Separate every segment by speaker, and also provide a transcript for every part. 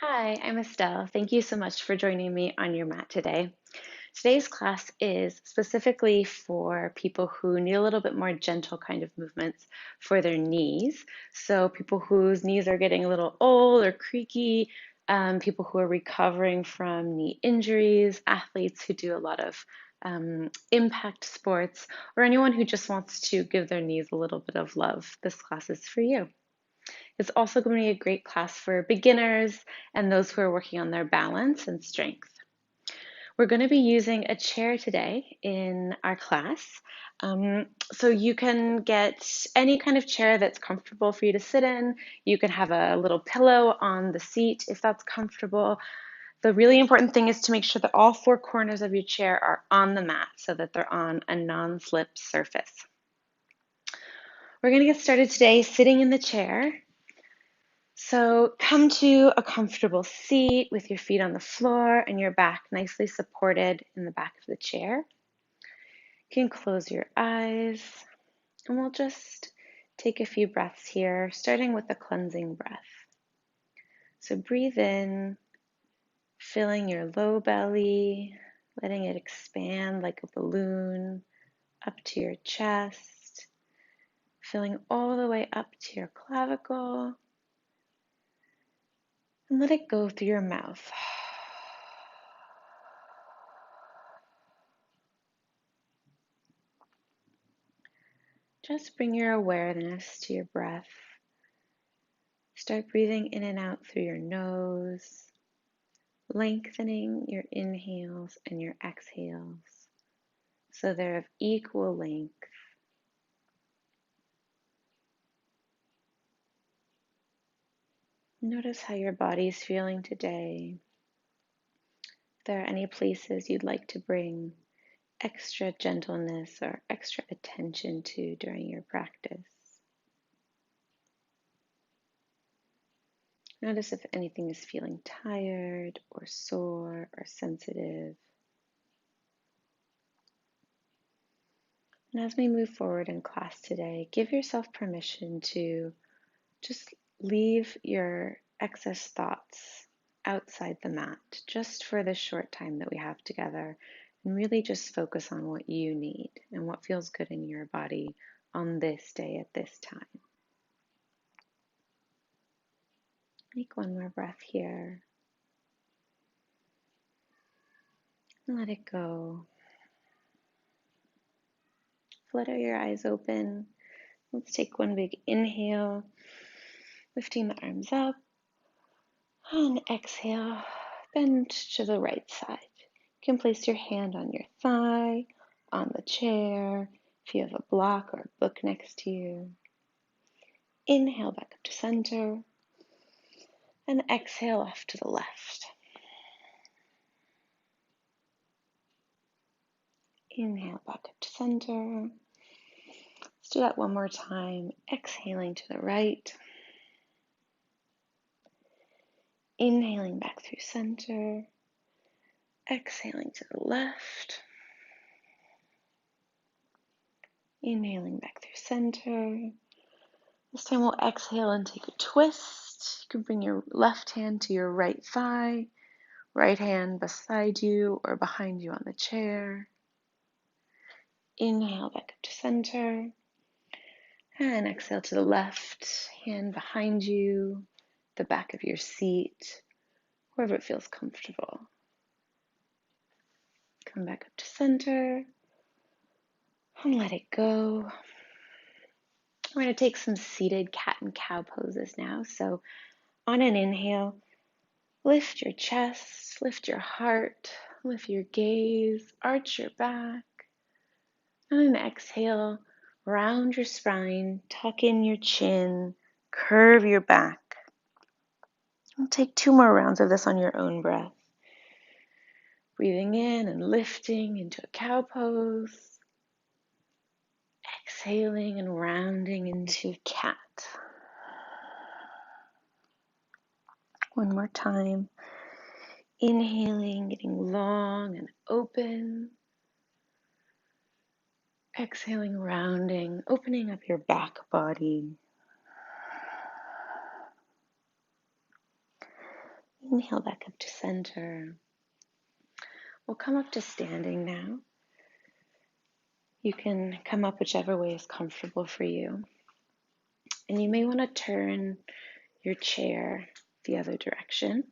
Speaker 1: Hi, I'm Estelle. Thank you so much for joining me on your mat today. Today's class is specifically for people who need a little bit more gentle kind of movements for their knees. So people whose knees are getting a little old or creaky, people who are recovering from knee injuries, athletes who do a lot of impact sports, or anyone who just wants to give their knees a little bit of love. This class is for you. It's also going to be a great class for beginners and those who are working on their balance and strength. We're going to be using a chair today in our class. So you can get any kind of chair that's comfortable for you to sit in. You can have a little pillow on the seat if that's comfortable. The really important thing is to make sure that all four corners of your chair are on the mat so that they're on a non-slip surface. We're going to get started today sitting in the chair. So come to a comfortable seat with your feet on the floor and your back nicely supported in the back of the chair. You can close your eyes and we'll just take a few breaths here, starting with a cleansing breath. So breathe in, filling your low belly, letting it expand like a balloon up to your chest, filling all the way up to your clavicle. And let it go through your mouth. Just bring your awareness to your breath. Start breathing in and out through your nose, lengthening your inhales and your exhales so they're of equal length. Notice how your body is feeling today. If there are any places you'd like to bring extra gentleness or extra attention to during your practice. Notice if anything is feeling tired or sore or sensitive. And as we move forward in class today, give yourself permission to just leave your excess thoughts outside the mat just for the short time that we have together and really just focus on what you need and what feels good in your body on this day at this time. Take one more breath here and let it go. Flutter your eyes open. Let's take one big inhale, lifting the arms up, and exhale, bend to the right side. You can place your hand on your thigh, on the chair, if you have a block or a book next to you. Inhale back up to center, and exhale off to the left. Inhale back up to center. Let's do that one more time. Exhaling to the right. Inhaling back through center. Exhaling to the left. Inhaling back through center. This time we'll exhale and take a twist. You can bring your left hand to your right thigh, right hand beside you or behind you on the chair. Inhale back up to center. And exhale to the left, hand behind you, the back of your seat, wherever it feels comfortable. Come back up to center and let it go. We're going to take some seated cat and cow poses now. So on an inhale, lift your chest, lift your heart, lift your gaze, arch your back. On an exhale, round your spine, tuck in your chin, curve your back. We'll take 2 more rounds of this on your own breath. Breathing in and lifting into a cow pose. Exhaling and rounding into cat. One more time. Inhaling, getting long and open. Exhaling, rounding, opening up your back body. Inhale back up to center. We'll come up to standing now. You can come up whichever way is comfortable for you. And you may want to turn your chair the other direction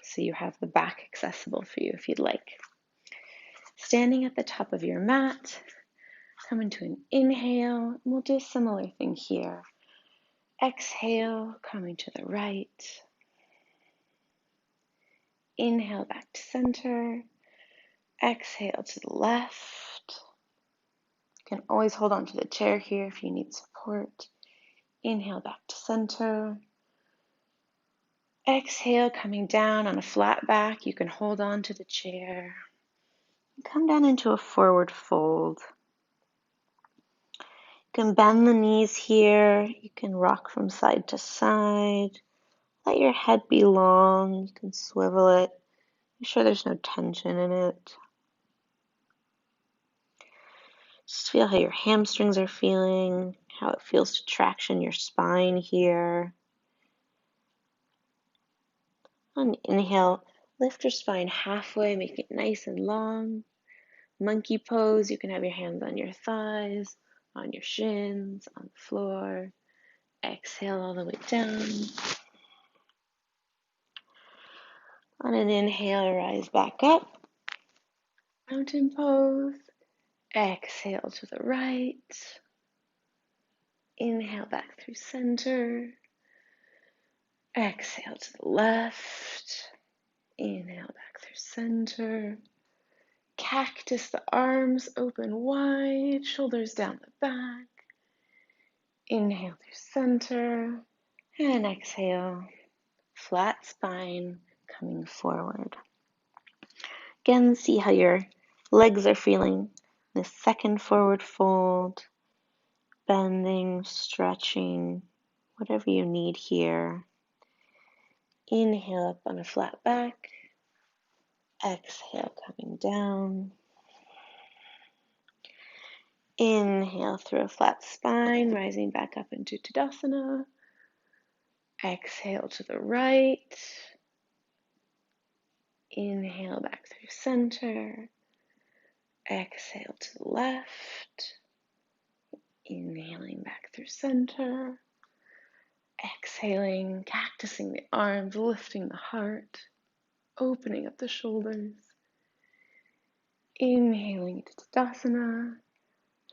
Speaker 1: so you have the back accessible for you if you'd like. Standing at the top of your mat, come into an inhale, and we'll do a similar thing here. Exhale, coming to the right. Inhale back to center. Exhale to the left. You can always hold on to the chair here if you need support. Inhale back to center. Exhale, coming down on a flat back. You can hold on to the chair. Come down into a forward fold. You can bend the knees here. You can rock from side to side. Let your head be long. You can swivel it. Make sure there's no tension in it. Just feel how your hamstrings are feeling, how it feels to traction your spine here. On inhale, lift your spine halfway, make it nice and long. Monkey pose, you can have your hands on your thighs, on your shins, on the floor. Exhale all the way down. On an inhale, rise back up. Mountain pose. Exhale to the right. Inhale back through center. Exhale to the left. Inhale back through center. Cactus, the arms open wide, shoulders down the back. Inhale through center. And exhale, flat spine coming forward. Again, see how your legs are feeling. The second forward fold. Bending, stretching, whatever you need here. Inhale up on a flat back. Exhale, coming down. Inhale through a flat spine, rising back up into Tadasana. Exhale to the right. Inhale back through center. Exhale to the left. Inhaling back through center. Exhaling, cactusing the arms, lifting the heart, opening up the shoulders. Inhaling into Tadasana.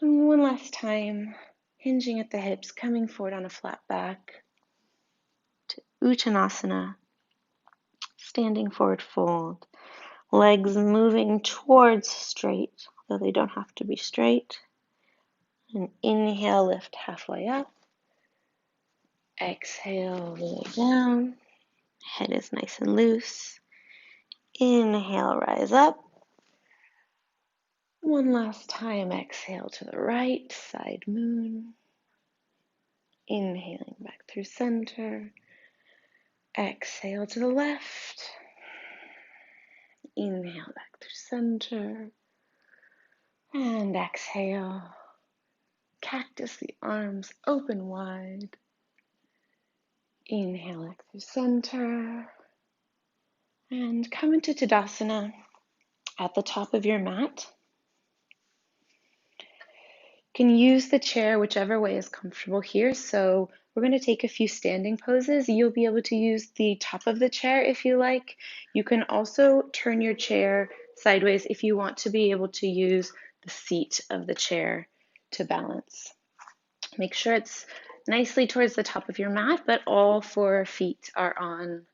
Speaker 1: And one last time, hinging at the hips, coming forward on a flat back to Uttanasana. Standing forward fold. Legs moving towards straight, though they don't have to be straight. And inhale, lift halfway up. Exhale, all the way down. Head is nice and loose. Inhale, rise up. One last time, exhale to the right, side moon. Inhaling back through center. Exhale to the left. Inhale back through center. And exhale. Cactus the arms open wide. Inhale back through center. And come into Tadasana at the top of your mat. You can use the chair whichever way is comfortable here. So we're going to take a few standing poses. You'll be able to use the top of the chair if you like. You can also turn your chair sideways if you want to be able to use the seat of the chair to balance. Make sure it's nicely towards the top of your mat, but all 4 feet are on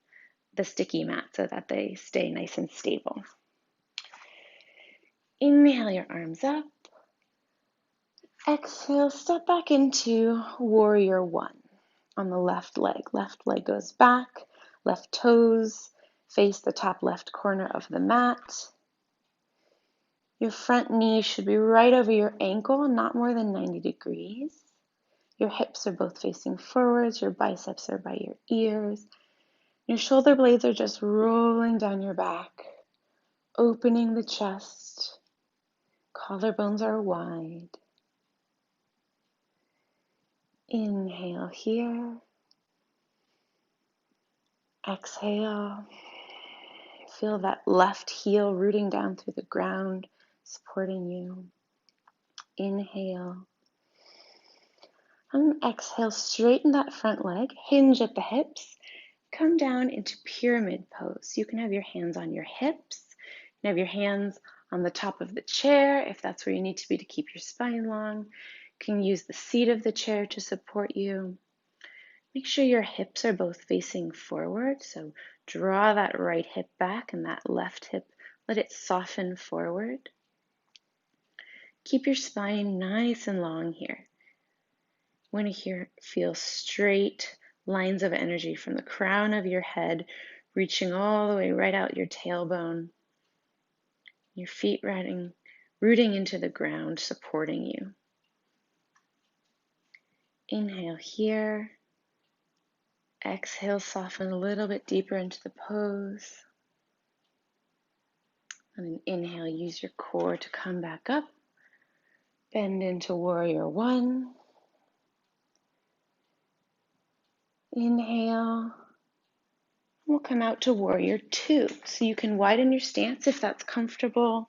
Speaker 1: the sticky mat so that they stay nice and stable. Inhale your arms up. Exhale, step back into Warrior One on the left leg. Left leg goes back, left toes face the top left corner of the mat. Your front knee should be right over your ankle, not more than 90 degrees. Your hips are both facing forwards, your biceps are by your ears. Your shoulder blades are just rolling down your back, opening the chest. Collarbones are wide. Inhale here. Exhale. Feel that left heel rooting down through the ground, supporting you. Inhale. And exhale, straighten that front leg, hinge at the hips, come down into pyramid pose. You can have your hands on your hips, you can have your hands on the top of the chair if that's where you need to be to keep your spine long. You can use the seat of the chair to support you. Make sure your hips are both facing forward, so draw that right hip back and that left hip, let it soften forward. Keep your spine nice and long here. You want to feel straight lines of energy from the crown of your head, reaching all the way right out your tailbone. Your feet rooting into the ground, supporting you. Inhale here. Exhale, soften a little bit deeper into the pose. And then inhale, use your core to come back up. Bend into warrior one. Inhale. We'll come out to warrior two. So you can widen your stance if that's comfortable.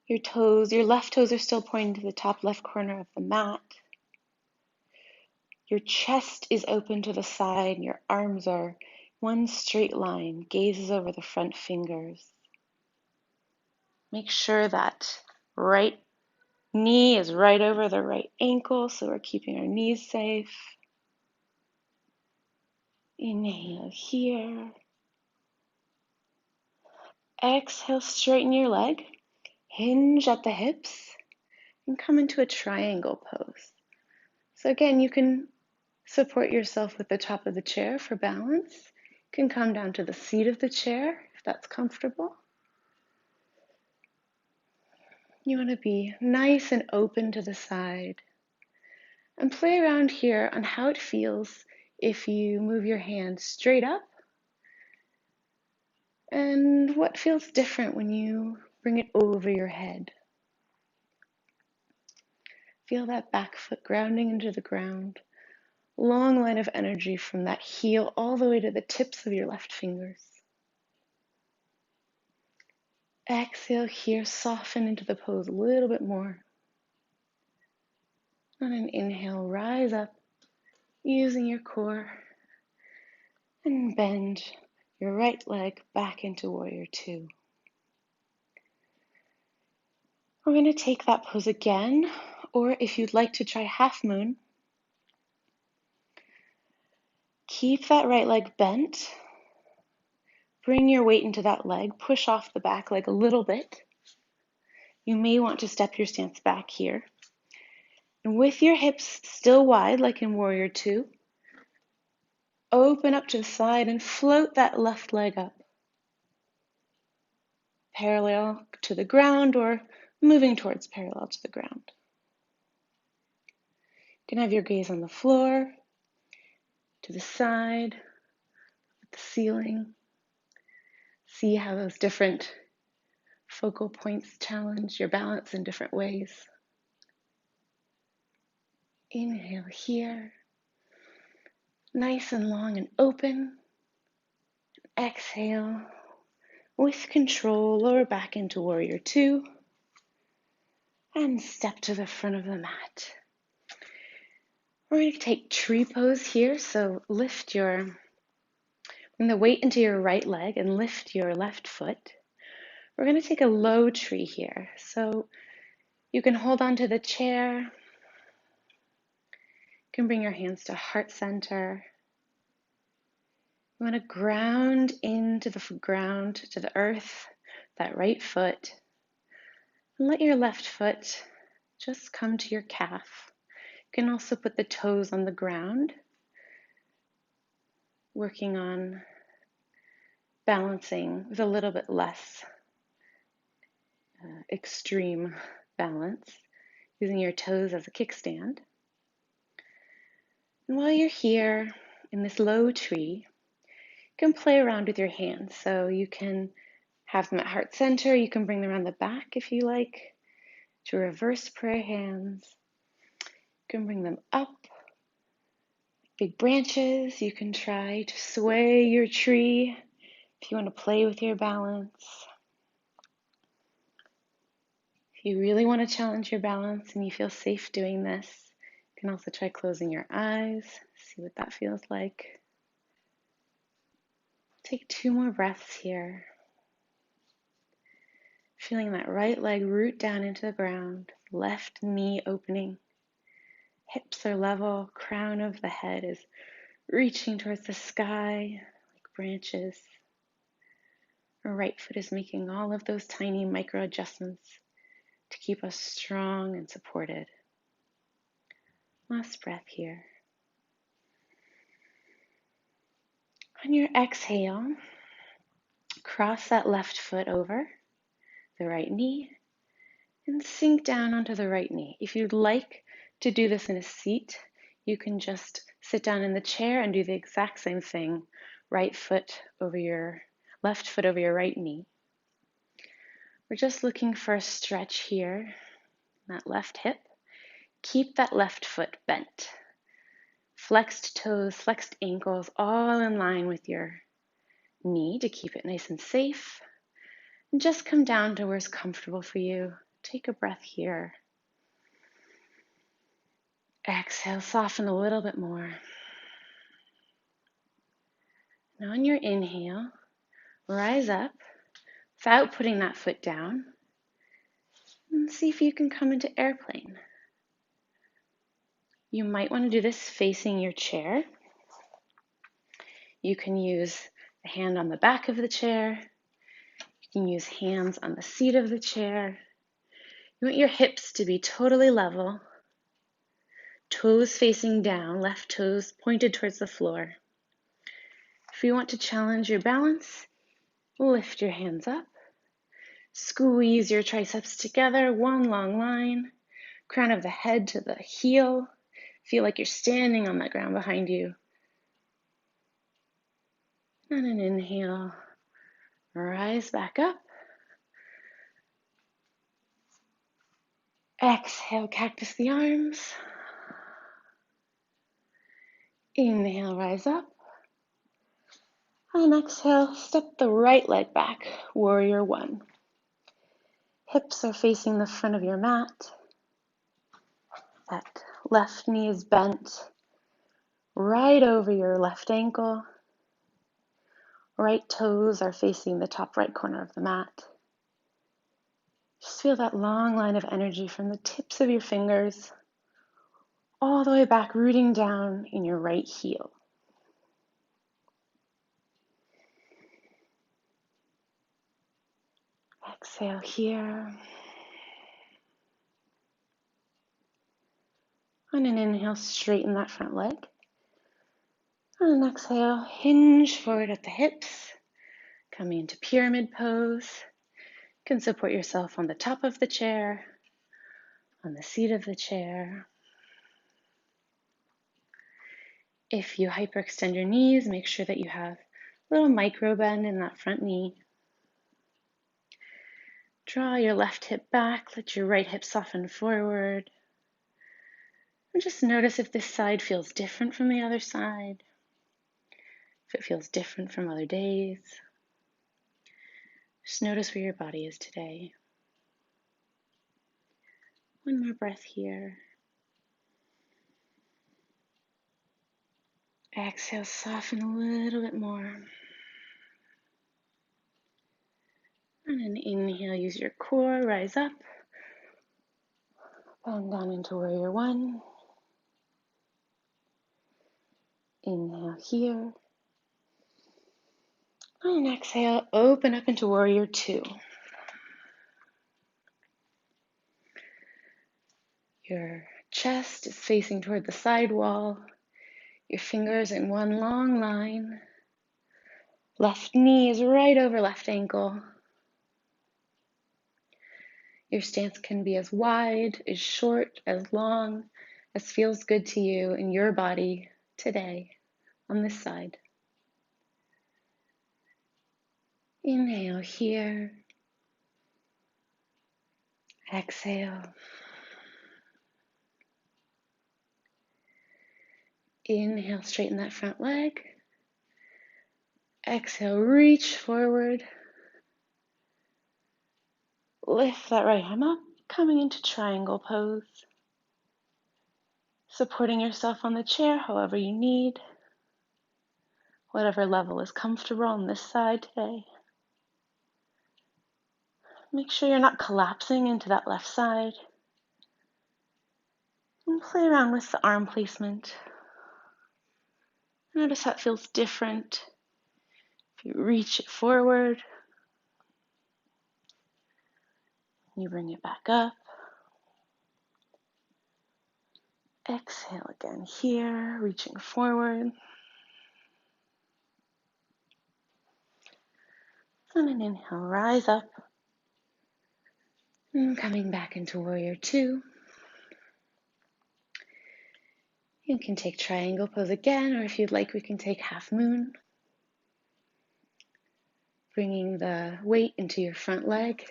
Speaker 1: Your left toes are still pointing to the top left corner of the mat. Your chest is open to the side, and your arms are one straight line, gazes over the front fingers. Make sure that right knee is right over the right ankle, so we're keeping our knees safe. Inhale here. Exhale, straighten your leg, hinge at the hips, and come into a triangle pose. So again, you can support yourself with the top of the chair for balance. You can come down to the seat of the chair if that's comfortable. You want to be nice and open to the side. And play around here on how it feels if you move your hand straight up and what feels different when you bring it over your head. Feel that back foot grounding into the ground. Long line of energy from that heel all the way to the tips of your left fingers. Exhale here, soften into the pose a little bit more. On an inhale, rise up using your core and bend your right leg back into warrior two. We're going to take that pose again, or if you'd like to try half moon, keep that right leg bent. Bring your weight into that leg, push off the back leg a little bit. You may want to step your stance back here. And with your hips still wide, like in warrior two, open up to the side and float that left leg up. Parallel to the ground or moving towards parallel to the ground. You can have your gaze on the floor, to the side, at the ceiling. See how those different focal points challenge your balance in different ways. Inhale here, nice and long and open. Exhale, with control, lower back into warrior two, and step to the front of the mat. We're going to take tree pose here, so bring the weight into your right leg and lift your left foot. We're going to take a low tree here, so you can hold on to the chair. You can bring your hands to heart center. You want to ground into the ground, to the earth, that right foot. And let your left foot just come to your calf. You can also put the toes on the ground, working on balancing with a little bit less extreme balance, using your toes as a kickstand. And while you're here in this low tree, you can play around with your hands. So you can have them at heart center. You can bring them around the back if you like, to reverse prayer hands. You can bring them up. Big branches. You can try to sway your tree If you want to play with your balance, if you really want to challenge your balance and you feel safe doing this, you can also try closing your eyes, see what that feels like. Take 2 more breaths here. Feeling that right leg root down into the ground, left knee opening. Hips are level, crown of the head is reaching towards the sky like branches. Our right foot is making all of those tiny micro adjustments to keep us strong and supported. Last breath here. On your exhale, cross that left foot over the right knee and sink down onto the right knee. If you'd like to do this in a seat, you can just sit down in the chair and do the exact same thing. Right foot over your left foot over your right knee. We're just looking for a stretch here, that left hip. Keep that left foot bent. Flexed toes, flexed ankles, all in line with your knee to keep it nice and safe. And just come down to where it's comfortable for you. Take a breath here. Exhale, soften a little bit more. Now on your inhale, rise up without putting that foot down. And see if you can come into airplane. You might want to do this facing your chair. You can use the hand on the back of the chair. You can use hands on the seat of the chair. You want your hips to be totally level. Toes facing down, left toes pointed towards the floor. If you want to challenge your balance, lift your hands up. Squeeze your triceps together, one long line. Crown of the head to the heel. Feel like you're standing on that ground behind you. And an inhale, rise back up. Exhale, cactus the arms. Inhale, rise up. And exhale, step the right leg back, warrior one. Hips are facing the front of your mat. That left knee is bent right over your left ankle. Right toes are facing the top right corner of the mat. Just feel that long line of energy from the tips of your fingers all the way back, rooting down in your right heel. Exhale here. On an inhale, straighten that front leg. On an exhale, hinge forward at the hips, coming into pyramid pose. You can support yourself on the top of the chair, on the seat of the chair. If you hyperextend your knees, make sure that you have a little micro bend in that front knee. Draw your left hip back, let your right hip soften forward. And just notice if this side feels different from the other side, if it feels different from other days. Just notice where your body is today. One more breath here. Exhale, soften a little bit more. And an inhale, use your core, rise up. Bend down into warrior one. Inhale here. And exhale, open up into warrior two. Your chest is facing toward the side wall. Your fingers in one long line. Left knee is right over left ankle. Your stance can be as wide, as short, as long, as feels good to you in your body today on this side. Inhale here. Exhale. Inhale, straighten that front leg. Exhale, reach forward. Lift that right arm up, coming into triangle pose. Supporting yourself on the chair however you need. Whatever level is comfortable on this side today. Make sure you're not collapsing into that left side. And play around with the arm placement. Notice how it feels different. If you reach it forward, you bring it back up. Exhale again here, reaching forward. And an inhale, rise up. And coming back into warrior two. You can take triangle pose again, or if you'd like, we can take half moon. Bringing the weight into your front leg,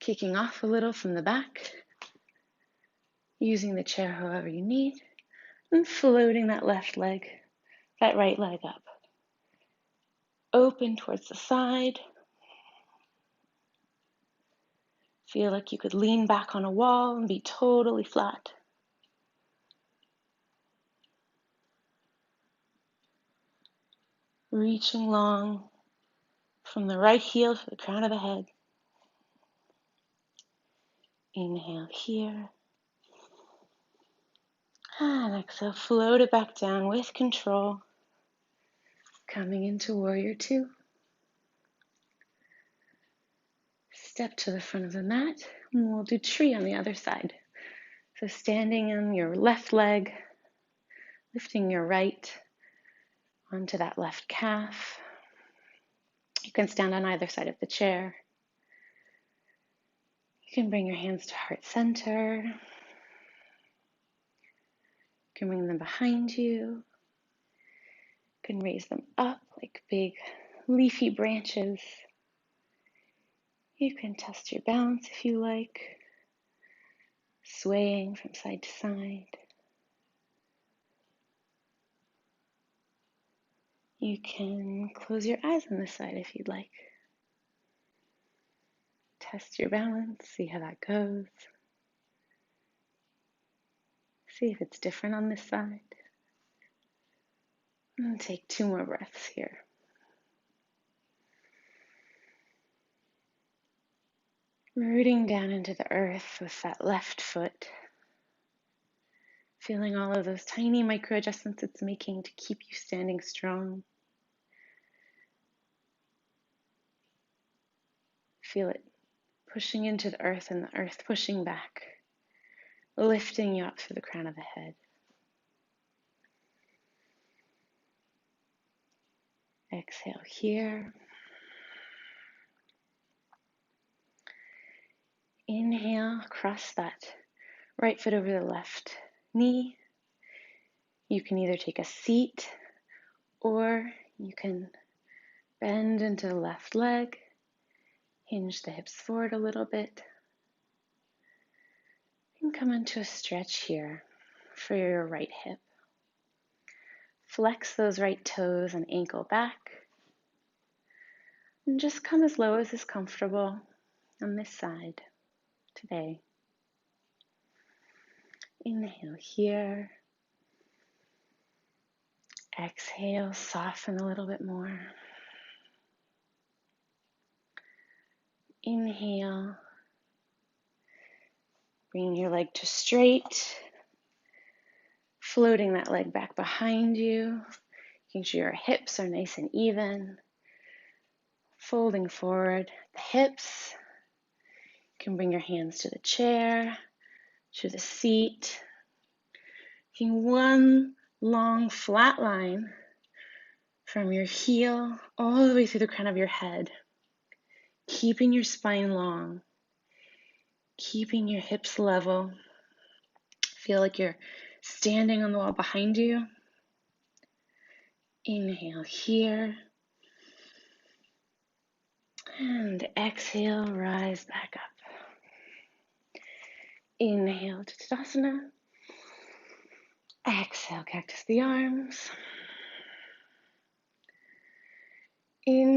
Speaker 1: kicking off a little from the back, using the chair however you need, and floating that left leg, that right leg up. Open towards the side. Feel like you could lean back on a wall and be totally flat. Reaching long from the right heel to the crown of the head. Inhale here. And exhale, float it back down with control. Coming into warrior two. Step to the front of the mat, and we'll do tree on the other side. So standing on your left leg, lifting your right onto that left calf. You can stand on either side of the chair. You can bring your hands to heart center. You can bring them behind you. You can raise them up like big leafy branches. You can test your balance if you like, swaying from side to side. You can close your eyes on this side if you'd like. Test your balance, see how that goes. See if it's different on this side. And take 2 more breaths here. Rooting down into the earth with that left foot. Feeling all of those tiny micro adjustments it's making to keep you standing strong. Feel it pushing into the earth and the earth pushing back, lifting you up through the crown of the head. Exhale here. Inhale, cross that right foot over the left knee. You can either take a seat or you can bend into the left leg, hinge the hips forward a little bit, and come into a stretch here for your right hip. Flex those right toes and ankle back, and just come as low as is comfortable on this side today. Inhale here. Exhale, soften a little bit more. Inhale. Bringing your leg to straight. Floating that leg back behind you. Making sure your hips are nice and even. Folding forward the hips. You can bring your hands to the chair, to the seat. Taking one long flat line from your heel all the way through the crown of your head. Keeping your spine long. Keeping your hips level. Feel like you're standing on the wall behind you. Inhale here. And exhale, rise back up. Inhale to Tadasana. Exhale, cactus the arms.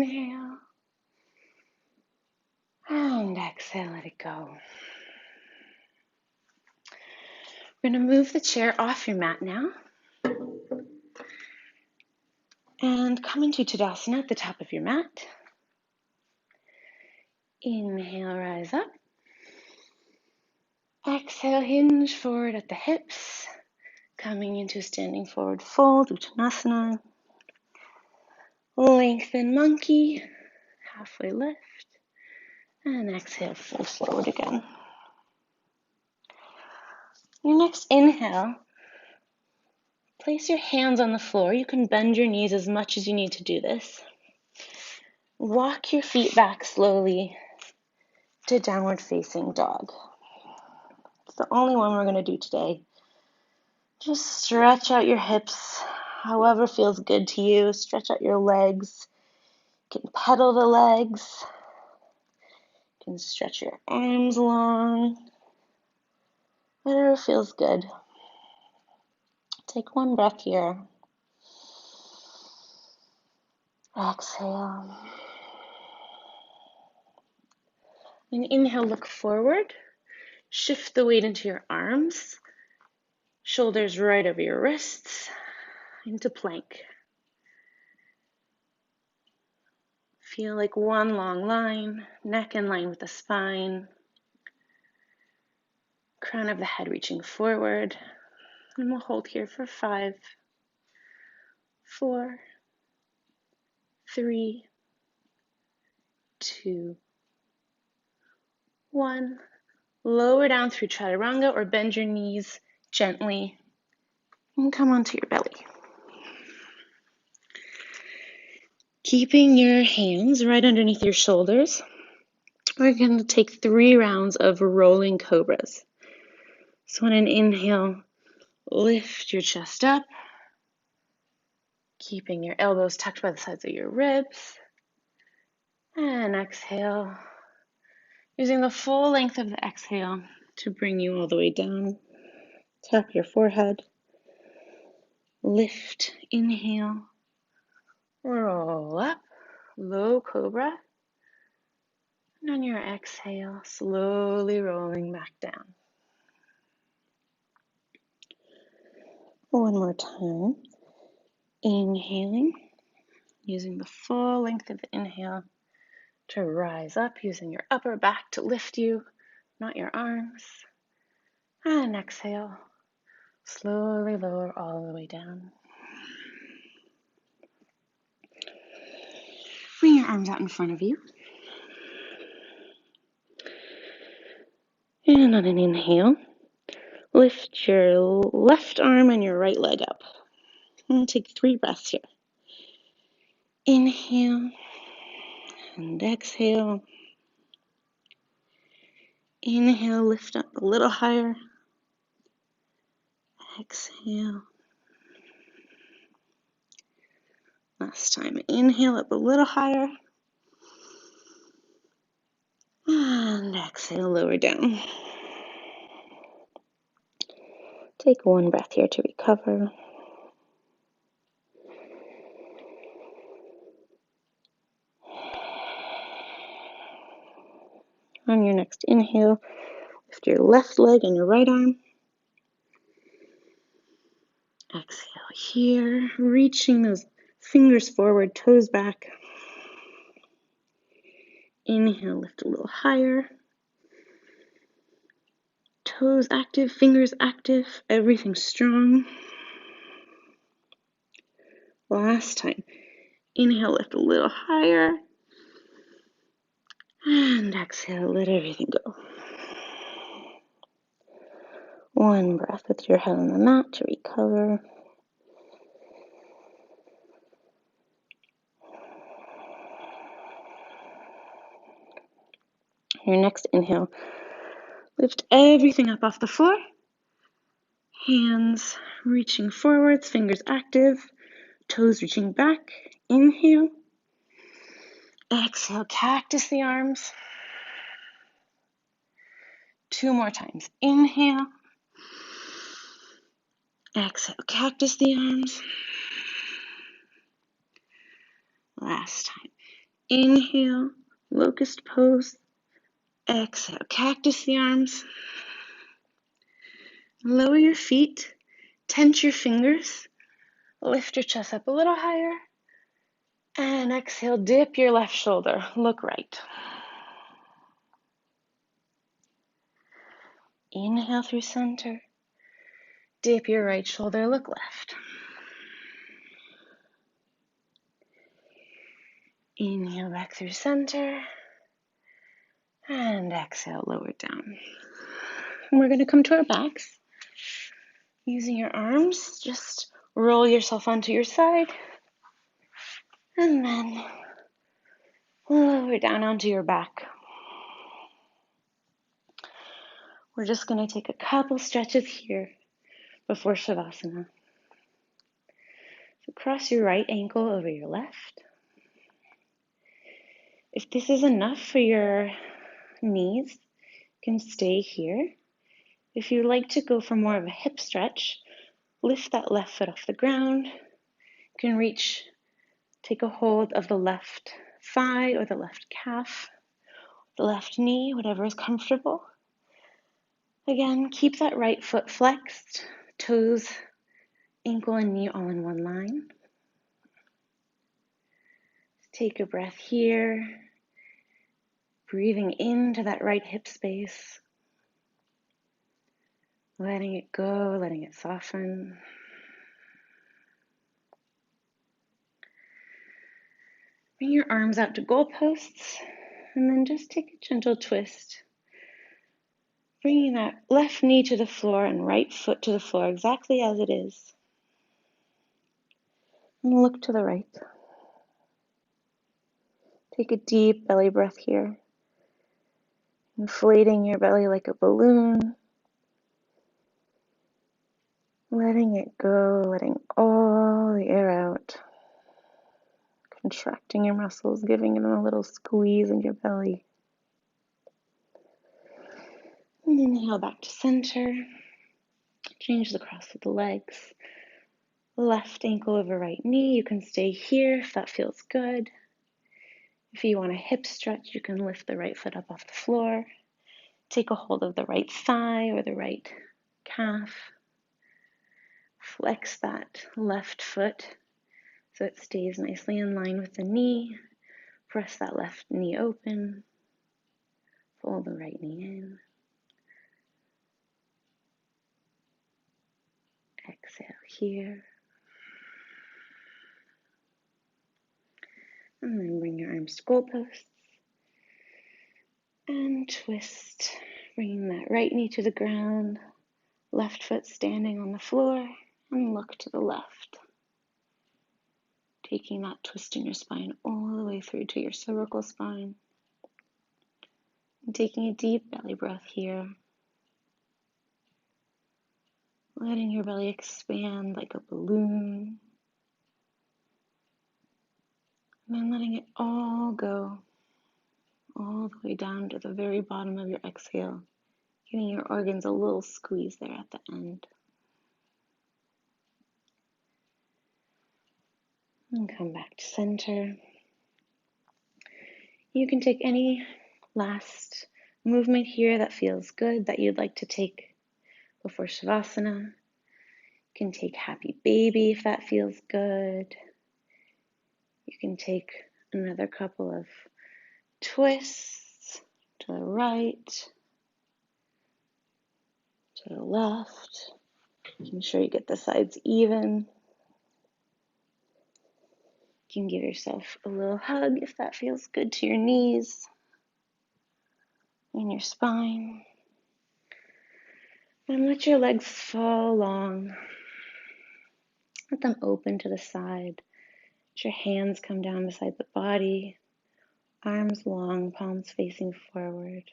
Speaker 1: Inhale. And exhale, let it go. We're going to move the chair off your mat now. And come into Tadasana at the top of your mat. Inhale, rise up. Exhale, hinge forward at the hips. Coming into standing forward fold, Uttanasana. Lengthen monkey, halfway lift. And exhale, fold forward again. Your next inhale, place your hands on the floor. You can bend your knees as much as you need to do this. Walk your feet back slowly to downward facing dog. It's the only one we're going to do today. Just stretch out your hips, however feels good to you. Stretch out your legs. You can pedal the legs. You can stretch your arms long. Whatever feels good. Take one breath here. Exhale. And inhale, look forward. Shift the weight into your arms. Shoulders right over your wrists. Into plank. Feel like one long line. Neck in line with the spine. Crown of the head reaching forward. And we'll hold here for 5, 4, 3, 2, 1. Lower down through chaturanga or bend your knees gently and come onto your belly. Keeping your hands right underneath your shoulders, we're going to take 3 rounds of rolling cobras. So on an inhale, lift your chest up, keeping your elbows tucked by the sides of your ribs. And exhale, using the full length of the exhale to bring you all the way down. Tap your forehead. Lift, inhale, roll up, low cobra. And on your exhale, slowly rolling back down. One more time. Inhaling, using the full length of the inhale to rise up, using your upper back to lift you, not your arms. And exhale, slowly lower all the way down. Bring your arms out in front of you. And on an inhale, lift your left arm and your right leg up. And take 3 breaths here. Inhale and exhale. Inhale, lift up a little higher. Exhale. Last time. Inhale up a little higher. And exhale, lower down. Take 1 breath here to recover. On your next inhale, lift your left leg and your right arm. Exhale here, reaching those fingers forward, toes back. Inhale, lift a little higher. Toes active, fingers active, everything strong. Last time. Inhale, lift a little higher. And exhale, let everything go. 1 breath with your head on the mat to recover. Your next inhale, lift everything up off the floor. Hands reaching forwards, fingers active, toes reaching back. Inhale. Exhale, cactus the arms. 2 more times. Inhale. Exhale, cactus the arms. Last time. Inhale, locust pose. Exhale, cactus the arms. Lower your feet, tense your fingers, lift your chest up a little higher, and exhale, dip your left shoulder, look right. Inhale through center, dip your right shoulder, look left. Inhale back through center, and exhale, lower down. And we're going to come to our backs. Using your arms, just roll yourself onto your side, and then lower down onto your back. We're just going to take a couple stretches here before Shavasana. So cross your right ankle over your left. If this is enough for your knees, you can stay here. If you like to go for more of a hip stretch, lift that left foot off the ground. You can reach, take a hold of the left thigh or the left calf, the left knee, whatever is comfortable. Again, keep that right foot flexed, toes, ankle, and knee all in one line. Take a breath here, breathing into that right hip space, letting it go, letting it soften. Bring your arms out to goalposts, and then just take a gentle twist. Bringing that left knee to the floor and right foot to the floor exactly as it is. And look to the right. Take a deep belly breath here. Inflating your belly like a balloon. Letting it go, letting all the air out. Contracting your muscles, giving them a little squeeze in your belly. And inhale back to center. Change the cross of the legs. Left ankle over right knee. You can stay here if that feels good. If you want a hip stretch, you can lift the right foot up off the floor. Take a hold of the right thigh or the right calf. Flex that left foot so it stays nicely in line with the knee. Press that left knee open. Fold the right knee in. Exhale here. And then bring your arms to goalposts. And twist. Bringing that right knee to the ground. Left foot standing on the floor. And look to the left. Taking that twist in your spine all the way through to your cervical spine. And taking a deep belly breath here. Letting your belly expand like a balloon. And then letting it all go. All the way down to the very bottom of your exhale. Giving your organs a little squeeze there at the end. And come back to center. You can take any last movement here that feels good that you'd like to take before Shavasana. You can take Happy Baby if that feels good. You can take another couple of twists to the right, to the left, making sure you get the sides even. You can give yourself a little hug if that feels good to your knees and your spine. And let your legs fall long. Let them open to the side. Let your hands come down beside the body. Arms long, palms facing forward.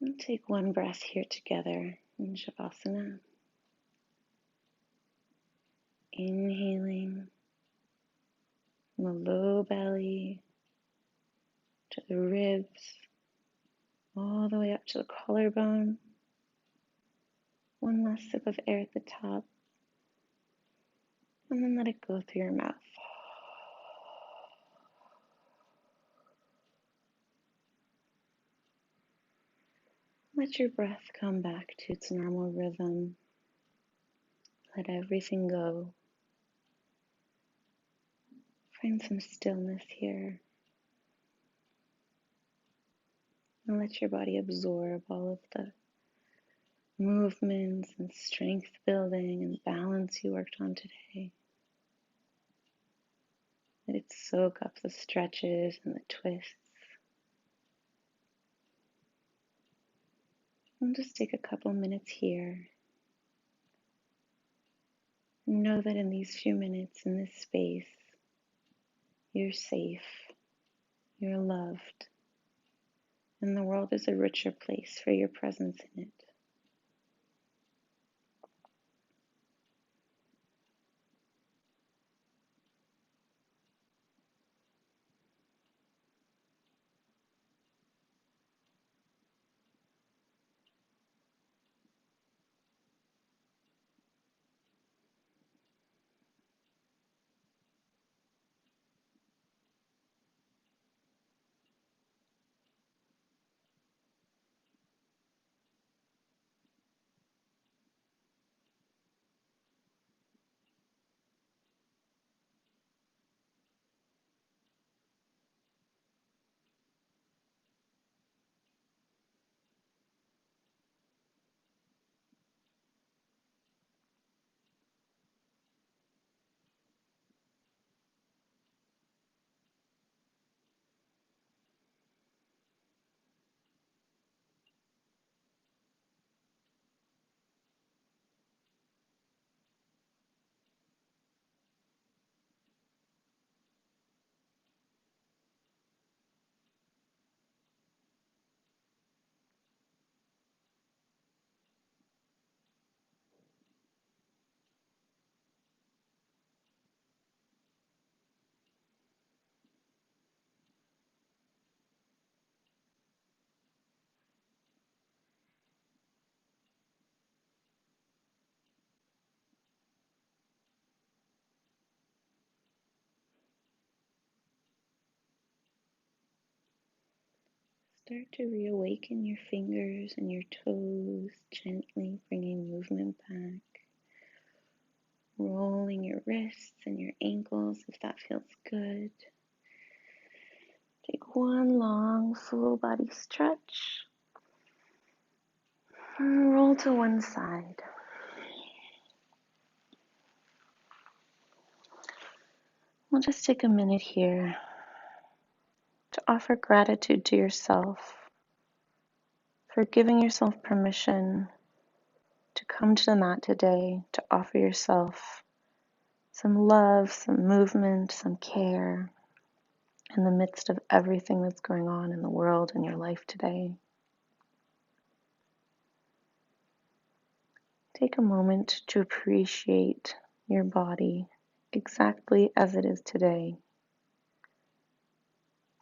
Speaker 1: And take one breath here together in Shavasana. Inhaling from the low belly to the ribs, all the way up to the collarbone. One last sip of air at the top. And then let it go through your mouth. Let your breath come back to its normal rhythm. Let everything go. Find some stillness here. And let your body absorb all of the movements and strength building and balance you worked on today. Let it soak up the stretches and the twists. And just take a couple minutes here. And know that in these few minutes in this space, you're safe, you're loved, and the world is a richer place for your presence in it. Start to reawaken your fingers and your toes, gently bringing movement back. Rolling your wrists and your ankles if that feels good. Take one long full body stretch. And roll to one side. We'll just take a minute here to offer gratitude to yourself for giving yourself permission to come to the mat today, to offer yourself some love, some movement, some care in the midst of everything that's going on in the world and your life today. Take a moment to appreciate your body exactly as it is today,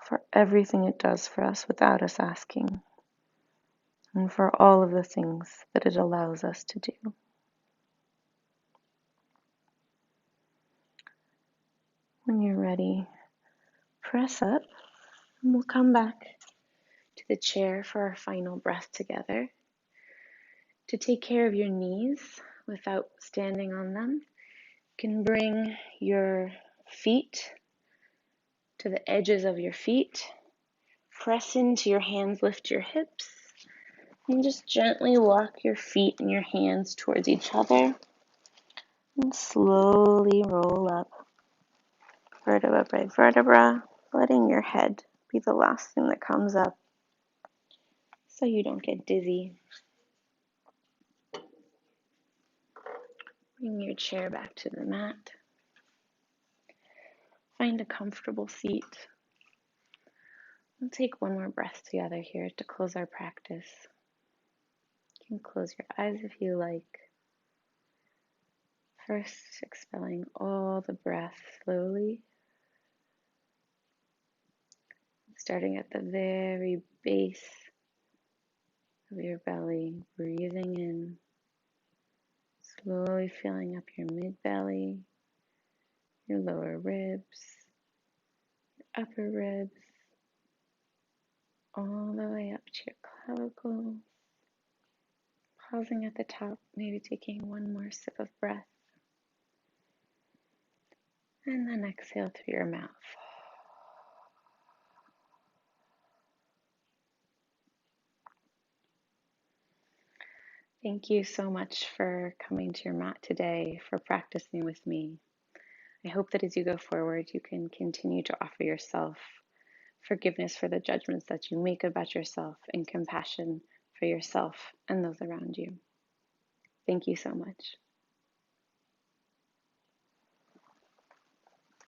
Speaker 1: for everything it does for us without us asking, and for all of the things that it allows us to do. When you're ready, press up, and we'll come back to the chair for our final breath together. To take care of your knees without standing on them, you can bring your feet to the edges of your feet. Press into your hands, lift your hips, and just gently walk your feet and your hands towards each other. And slowly roll up, vertebra by vertebra, letting your head be the last thing that comes up so you don't get dizzy. Bring your chair back to the mat. Find a comfortable seat. We'll take one more breath together here to close our practice. You can close your eyes if you like. First, expelling all the breath slowly, starting at the very base of your belly, breathing in, slowly filling up your mid-belly, your lower ribs, your upper ribs, all the way up to your clavicles, Pausing at the top, maybe taking one more sip of breath, and then exhale through your mouth. Thank you so much for coming to your mat today, for practicing with me. I hope that as you go forward, you can continue to offer yourself forgiveness for the judgments that you make about yourself and compassion for yourself and those around you. Thank you so much.